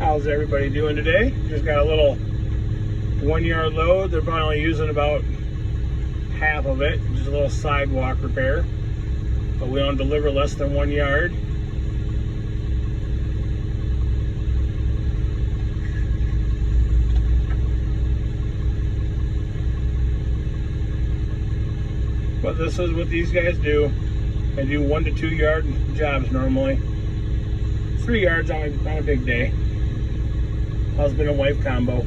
How's everybody doing today? Just got a little 1 yard load. They're probably only using about half of it, just a little sidewalk repair. But we don't deliver less than 1 yard. But this is what these guys do. They do 1 to 2 yard jobs normally. 3 yards on a big day. Husband and wife combo.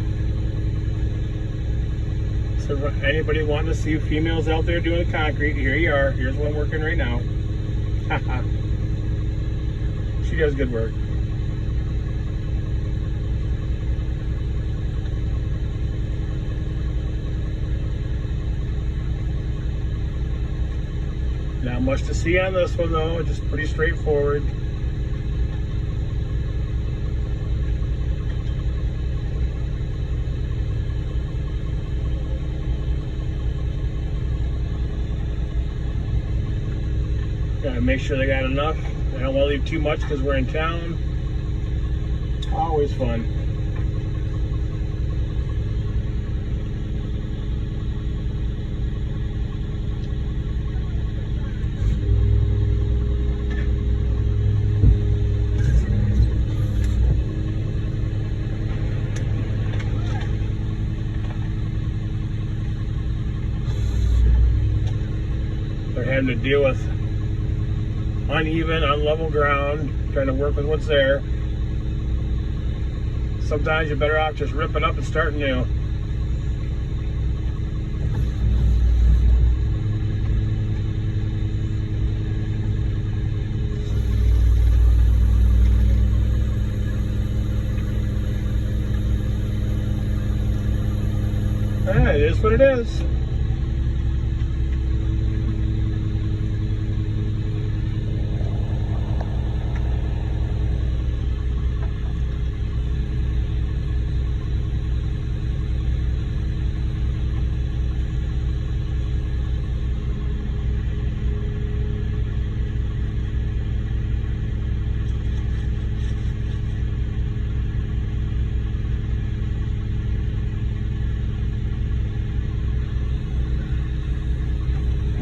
So if anybody wanting to see females out there doing the concrete, here you are. Here's one working right now. She does good work. Not much to see on this one though, just pretty straightforward. Gotta make sure they got enough. I don't want to leave too much because we're in town. Always fun. They're having to deal with uneven, unlevel ground, trying to work with what's there. Sometimes you're better off just ripping up and starting new. It is what it is.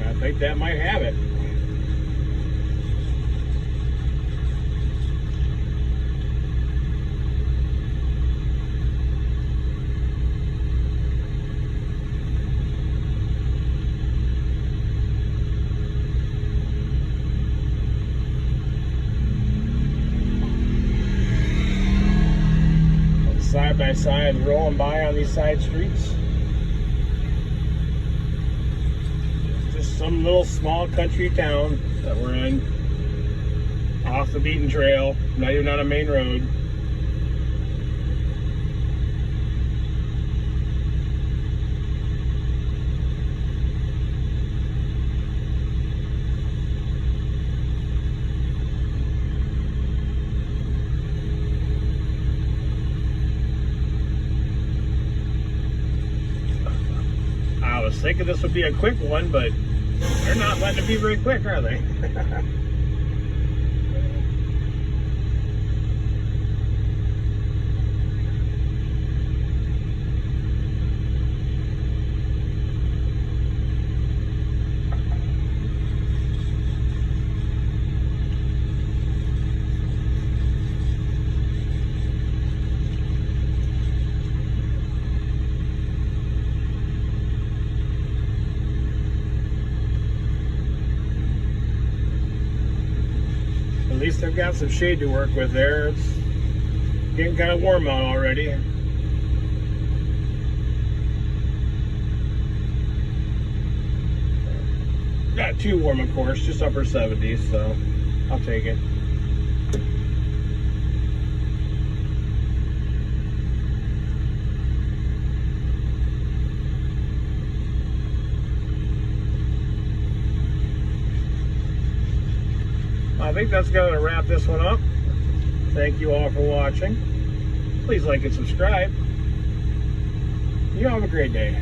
I think that might have it. Side by side, rolling by on these side streets. Some little small country town that we're in, off the beaten trail, not even on a main road. I was thinking this would be a quick one, but they're not letting it be very quick, are they? At least they've got some shade to work with there. It's getting kind of warm out already. Not too warm, of course, just upper 70s, so I'll take it. I think that's going to wrap this one up. Thank you all for watching. Please like and subscribe. You have a great day.